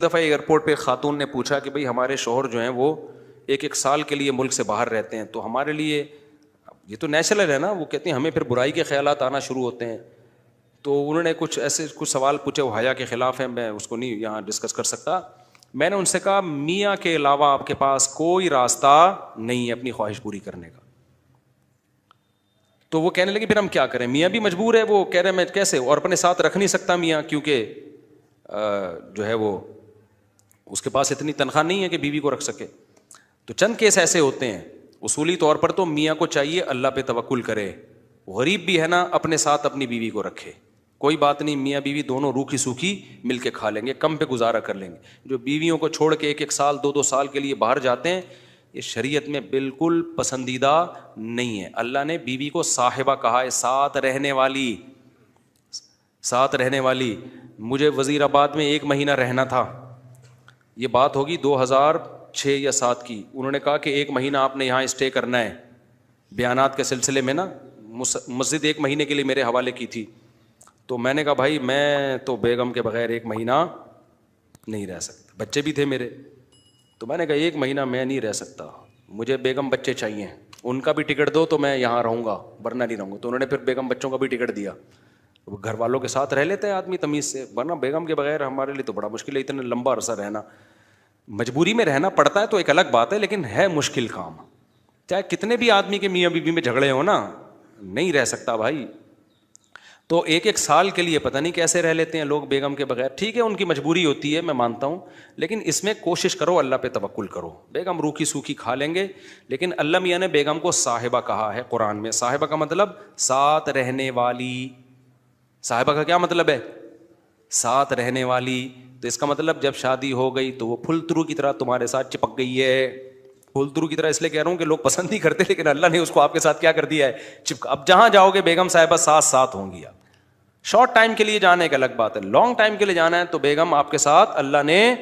دفعہ ایئرپورٹ پہ خاتون نے پوچھا کہ بھئی ہمارے شوہر جو ہیں وہ ایک سال کے لیے ملک سے باہر رہتے ہیں، تو ہمارے لیے یہ تو نیچرل ہے نا، وہ کہتے ہیں ہمیں پھر برائی کے خیالات آنا شروع ہوتے ہیں. تو انہوں نے کچھ سوال پوچھے، وہ حیا کے خلاف ہیں، میں اس کو نہیں یہاں ڈسکس کر سکتا. میں نے ان سے کہا میاں کے علاوہ آپ کے پاس کوئی راستہ نہیں ہے اپنی خواہش پوری کرنے کا. تو وہ کہنے لگے پھر ہم کیا کریں، میاں بھی مجبور ہے. وہ کہہ رہے میں کیسے، اور اپنے ساتھ رکھ نہیں سکتا میاں، کیونکہ جو ہے وہ اس کے پاس اتنی تنخواہ نہیں ہے کہ بیوی کو رکھ سکے. تو چند کیس ایسے ہوتے ہیں. اصولی طور پر تو میاں کو چاہیے اللہ پہ توکل کرے، غریب بھی ہے نا اپنے ساتھ اپنی بیوی کو رکھے. کوئی بات نہیں، میاں بیوی دونوں روکھی سوکھی مل کے کھا لیں گے، کم پہ گزارا کر لیں گے. جو بیویوں کو چھوڑ کے ایک سال دو سال کے لیے باہر جاتے ہیں، یہ شریعت میں بالکل پسندیدہ نہیں ہے. اللہ نے بیوی کو صاحبہ کہا ہے، ساتھ رہنے والی. مجھے وزیر آباد میں 1 مہینہ رہنا تھا، یہ بات ہوگی 2006 یا 2007 کی. انہوں نے کہا کہ 1 مہینہ آپ نے یہاں اسٹے کرنا ہے. بیانات کے سلسلے میں نا مسجد 1 مہینے کے لیے میرے حوالے کی تھی. تو میں نے کہا بھائی میں تو بیگم کے بغیر 1 مہینہ نہیں رہ سکتا، بچے بھی تھے میرے. تو میں نے کہا 1 مہینہ میں نہیں رہ سکتا، مجھے بیگم بچے چاہیے، ان کا بھی ٹکٹ دو تو میں یہاں رہوں گا ورنہ نہیں رہوں گا. تو انہوں نے پھر بیگم بچوں کا بھی ٹکٹ دیا. گھر والوں کے ساتھ رہ لیتے ہیں آدمی تمیز سے، ورنہ بیگم کے بغیر ہمارے لیے تو بڑا مشکل ہے اتنا لمبا عرصہ رہنا. مجبوری میں رہنا پڑتا ہے تو ایک الگ بات ہے، لیکن ہے مشکل کام. چاہے کتنے بھی آدمی کے میاں بیوی میں جھگڑے ہوں نا، نہیں رہ سکتا بھائی. تو 1 سال کے لیے پتہ نہیں کیسے رہ لیتے ہیں لوگ بیگم کے بغیر. ٹھیک ہے ان کی مجبوری ہوتی ہے، میں مانتا ہوں، لیکن اس میں کوشش کرو اللہ پہ توکل کرو. بیگم روکھی سوکھی کھا لیں گے، لیکن اللہ میاں نے بیگم کو صاحبہ کہا ہے قرآن میں. صاحبہ کا مطلب ساتھ رہنے والی. صاحبہ کا کیا مطلب ہے؟ ساتھ رہنے والی. تو اس کا مطلب جب شادی ہو گئی تو وہ پھل ترو کی طرح تمہارے ساتھ چپک گئی ہے. پھل ترو کی طرح اس لیے کہہ رہا ہوں کہ لوگ پسند نہیں کرتے، لیکن اللہ نے اس کو آپ کے ساتھ کیا کر دیا ہے، اب جہاں جاؤ گے بیگم صاحبہ ساتھ ہوں گی. آپ شارٹ ٹائم کے لیے جانا ایک الگ بات ہے، لانگ ٹائم کے لیے جانا ہے تو بیگم آپ کے ساتھ اللہ نے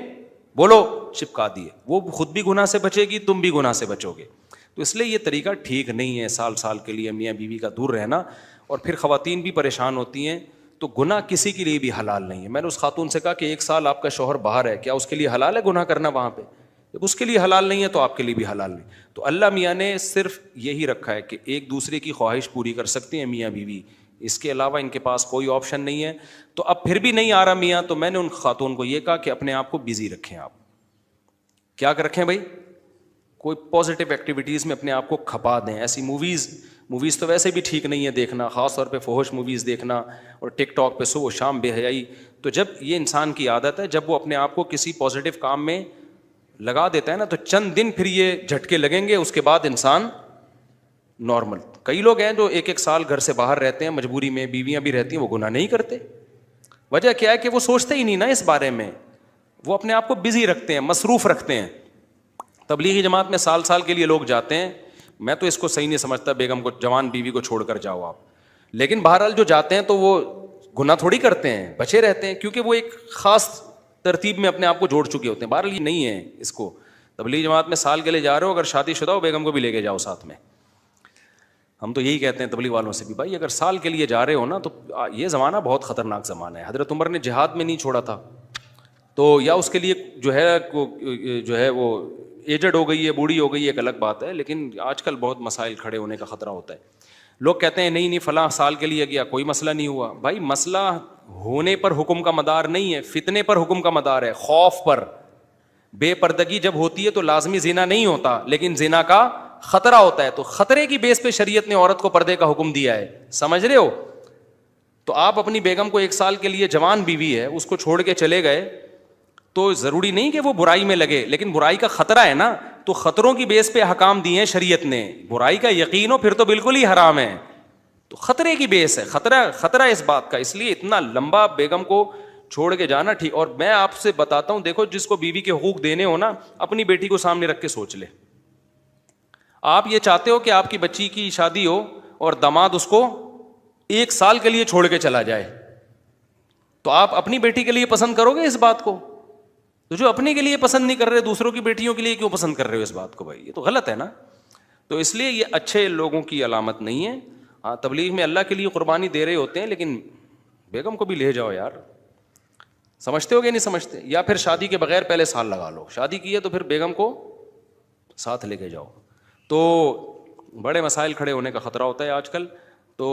بولو چپکا دیے. وہ خود بھی گناہ سے بچے گی، تم بھی گناہ سے بچو گے. تو اس لیے یہ طریقہ ٹھیک نہیں ہے سال کے لیے میاں بیوی کا دور رہنا. اور پھر خواتین بھی پریشان ہوتی ہیں. تو گناہ کسی کے لیے بھی حلال نہیں ہے. میں نے اس خاتون سے کہا کہ 1 سال آپ کا شوہر باہر ہے، کیا اس کے لیے حلال ہے گناہ کرنا وہاں پہ؟ جب اس کے لیے حلال نہیں ہے تو آپ کے لیے بھی حلال نہیں. تو اللہ میاں نے صرف یہی رکھا ہے کہ ایک دوسرے کی خواہش پوری کر سکتے ہیں میاں بیوی، اس کے علاوہ ان کے پاس کوئی آپشن نہیں ہے. تو اب پھر بھی نہیں آ رہا میاں، تو میں نے ان خاتون کو یہ کہا کہ اپنے آپ کو بزی رکھیں. آپ کیا رکھیں بھائی؟ کوئی پازیٹیو ایکٹیویٹیز میں اپنے آپ کو کھپا دیں. ایسی موویز تو ویسے بھی ٹھیک نہیں ہے دیکھنا، خاص طور پہ فحش موویز دیکھنا، اور ٹک ٹاک پہ صبح و شام بے حیائی. تو جب یہ انسان کی عادت ہے، جب وہ اپنے آپ کو کسی پازیٹیو کام میں لگا دیتا ہے نا، تو چند دن پھر یہ جھٹکے لگیں گے، اس کے بعد انسان نارمل. کئی لوگ ہیں جو 1 سال گھر سے باہر رہتے ہیں مجبوری میں، بیویاں بھی رہتی ہیں، وہ گناہ نہیں کرتے. وجہ کیا ہے کہ وہ سوچتے ہی نہیں نا اس بارے میں، وہ اپنے آپ کو بزی رکھتے ہیں، مصروف رکھتے ہیں. تبلیغی جماعت میں سال کے لیے لوگ جاتے ہیں. میں تو اس کو صحیح نہیں سمجھتا، بیگم کو، جوان بیوی کو چھوڑ کر جاؤ آپ. لیکن بہرحال جو جاتے ہیں تو وہ گناہ تھوڑی کرتے ہیں، بچے رہتے ہیں، کیونکہ وہ ایک خاص ترتیب میں اپنے آپ کو جوڑ چکے ہوتے ہیں. بہرحال یہ نہیں ہے اس کو. تبلیغی جماعت میں سال کے لیے جا رہے ہو، اگر شادی شدہ ہو بیگم کو بھی لے کے جاؤ ساتھ میں. ہم تو یہی کہتے ہیں تبلیغ والوں سے بھی، بھائی اگر سال کے لیے جا رہے ہو نا، تو یہ زمانہ بہت خطرناک زمانہ ہے. حضرت عمر نے جہاد میں نہیں چھوڑا تھا، تو یا اس کے لیے جو ہے وہ ایجڈ ہو گئی ہے، بوڑھی ہو گئی ہے، ایک الگ بات ہے. لیکن آج کل بہت مسائل کھڑے ہونے کا خطرہ ہوتا ہے. لوگ کہتے ہیں نہیں فلاں سال کے لیے گیا کوئی مسئلہ نہیں ہوا. بھائی مسئلہ ہونے پر حکم کا مدار نہیں ہے، فتنے پر حکم کا مدار ہے، خوف پر. بے پردگی جب ہوتی ہے تو لازمی زنا نہیں ہوتا، لیکن زنا کا خطرہ ہوتا ہے. تو خطرے کی بیس پہ شریعت نے عورت کو پردے کا حکم دیا ہے. سمجھ رہے ہو؟ تو آپ اپنی بیگم کو 1 سال کے لیے، جوان بیوی ہے، اس کو چھوڑ کے چلے گئے، تو ضروری نہیں کہ وہ برائی میں لگے، لیکن برائی کا خطرہ ہے نا. تو خطروں کی بیس پہ احکام دیے ہیں شریعت نے. برائی کا یقین ہو پھر تو بالکل ہی حرام ہے. تو خطرے کی بیس ہے، خطرہ اس بات کا. اس لیے اتنا لمبا بیگم کو چھوڑ کے جانا ٹھیک. اور میں آپ سے بتاتا ہوں، دیکھو جس کو بیوی کے حقوق دینے ہو نا، اپنی بیٹی کو سامنے رکھ کے سوچ لے. آپ یہ چاہتے ہو کہ آپ کی بچی کی شادی ہو اور داماد اس کو 1 سال کے لیے چھوڑ کے چلا جائے، تو آپ اپنی بیٹی کے لیے پسند کرو گے اس بات کو؟ تو جو اپنے کے لیے پسند نہیں کر رہے، دوسروں کی بیٹیوں کے لیے کیوں پسند کر رہے ہو اس بات کو؟ بھائی یہ تو غلط ہے نا. تو اس لیے یہ اچھے لوگوں کی علامت نہیں ہے. ہاں تبلیغ میں اللہ کے لیے قربانی دے رہے ہوتے ہیں، لیکن بیگم کو بھی لے جاؤ یار. سمجھتے ہو کہ نہیں سمجھتے؟ یا پھر شادی کے بغیر پہلے سال لگا لو, شادی کی ہے تو پھر بیگم کو ساتھ لے کے جاؤ. تو بڑے مسائل کھڑے ہونے کا خطرہ ہوتا ہے آج کل. تو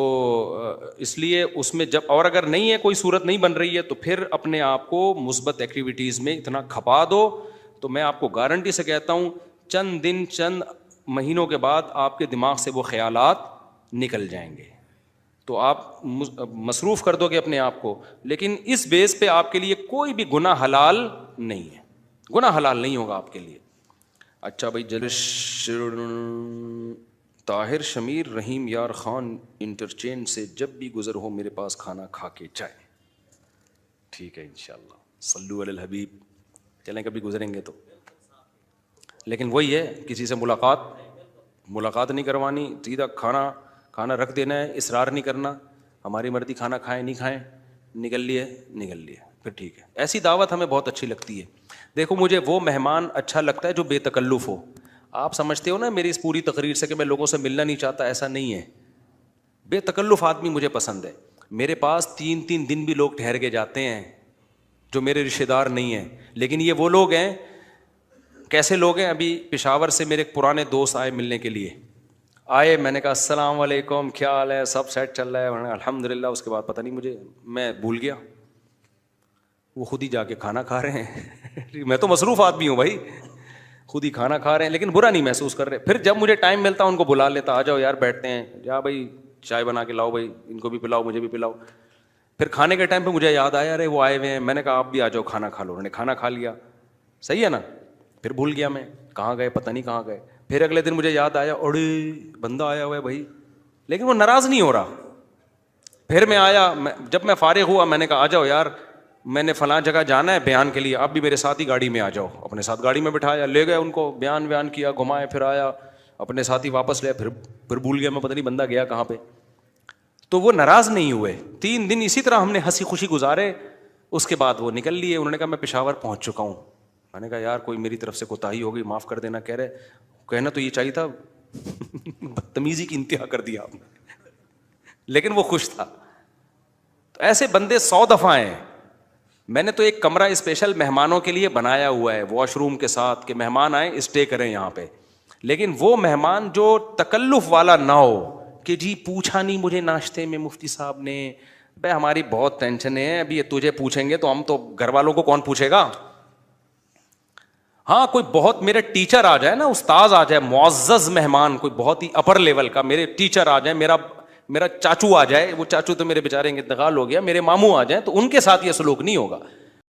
اس لیے اس میں جب, اور اگر نہیں ہے کوئی صورت نہیں بن رہی ہے تو پھر اپنے آپ کو مثبت ایکٹیویٹیز میں اتنا کھپا دو. تو میں آپ کو گارنٹی سے کہتا ہوں چند دن چند مہینوں کے بعد آپ کے دماغ سے وہ خیالات نکل جائیں گے. تو آپ مصروف کر دو گے اپنے آپ کو, لیکن اس بیس پہ آپ کے لیے کوئی بھی گناہ حلال نہیں ہے, گناہ حلال نہیں ہوگا آپ کے لیے. اچھا بھائی, طاہر شمیر رحیم یار خان انٹرچینج سے جب بھی گزر ہو میرے پاس کھانا کھا کے جائیں. ٹھیک ہے انشاءاللہ, صلو علی الحبیب. چلیں کبھی گزریں گے تو, لیکن وہی ہے کسی سے ملاقات نہیں کروانی, سیدھا کھانا رکھ دینا ہے, اصرار نہیں کرنا, ہماری مرضی کھانا کھائیں نہیں کھائیں, نکل لیے پھر ٹھیک ہے. ایسی دعوت ہمیں بہت اچھی لگتی ہے. دیکھو مجھے وہ مہمان اچھا لگتا ہے جو بے تکلف ہو. آپ سمجھتے ہو نا میری اس پوری تقریر سے کہ میں لوگوں سے ملنا نہیں چاہتا, ایسا نہیں ہے. بے تکلف آدمی مجھے پسند ہے. میرے پاس 3 دن بھی لوگ ٹھہر کے جاتے ہیں جو میرے رشتے دار نہیں ہیں, لیکن یہ وہ لوگ ہیں. کیسے لوگ ہیں؟ ابھی پشاور سے میرے ایک پرانے دوست آئے ملنے کے لیے, آئے, میں نے کہا السلام علیکم, کیا حال ہے, سب سیٹ چل رہا ہے, الحمد للہ. اس کے بعد پتہ نہیں میں بھول گیا, وہ خود ہی جا کے کھانا کھا رہے ہیں. میں تو مصروف آدمی ہوں بھائی, خود ہی کھانا کھا رہے ہیں, لیکن برا نہیں محسوس کر رہے. پھر جب مجھے ٹائم ملتا ان کو بلا لیتا, آ جاؤ یار بیٹھتے ہیں, جا بھائی چائے بنا کے لاؤ, بھائی ان کو بھی پلاؤ مجھے بھی پلاؤ. پھر کھانے کے ٹائم پہ مجھے یاد آیا ارے وہ آئے ہوئے ہیں, میں نے کہا آپ بھی آ جاؤ کھانا کھا لو. انہوں نے کھانا کھا لیا, صحیح ہے نا. پھر بھول گیا میں کہاں گئے, پتہ نہیں کہاں گئے. پھر اگلے دن مجھے یاد آیا اڑے بندہ آیا ہوا ہے بھائی, لیکن وہ ناراض نہیں ہو رہا. پھر میں آیا, جب میں فارغ ہوا میں نے کہا آ جاؤ یار, میں نے فلاں جگہ جانا ہے بیان کے لیے, آپ بھی میرے ساتھ ہی گاڑی میں آ جاؤ. اپنے ساتھ گاڑی میں بٹھایا, لے گئے ان کو, بیان کیا, گھمائے, پھر آیا اپنے ساتھ ہی واپس لیا. پھر بھول گیا میں, پتہ نہیں بندہ گیا کہاں پہ. تو وہ ناراض نہیں ہوئے. 3 دن اسی طرح ہم نے ہنسی خوشی گزارے. اس کے بعد وہ نکل لیے. انہوں نے کہا میں پشاور پہنچ چکا ہوں. میں نے کہا یار کوئی میری طرف سے کوتاہی ہو گئی, معاف کر دینا. کہہ رہے کہنا تو یہ چاہیے تھا, بدتمیزی کی انتہا کر دیا آپ نے. لیکن وہ خوش تھا. تو ایسے بندے 100 دفعہ ہیں. میں نے تو ایک کمرہ اسپیشل مہمانوں کے لیے بنایا ہوا ہے, واش روم کے ساتھ, کہ مہمان آئیں اسٹے کریں یہاں پہ. لیکن وہ مہمان جو تکلف والا نہ ہو کہ جی پوچھا نہیں مجھے ناشتے میں مفتی صاحب نے, بھائی ہماری بہت ٹینشن ہے, ابھی یہ تجھے پوچھیں گے تو ہم تو گھر والوں کو کون پوچھے گا. ہاں کوئی بہت میرے ٹیچر آ جائے نا, استاذ آ جائے, معزز مہمان, کوئی بہت ہی اپر لیول کا میرے ٹیچر آ جائے, میرا چاچو آ جائے, وہ چاچو تو میرے بیچارے انتقال ہو گیا, میرے ماموں آ جائیں, تو ان کے ساتھ یہ سلوک نہیں ہوگا.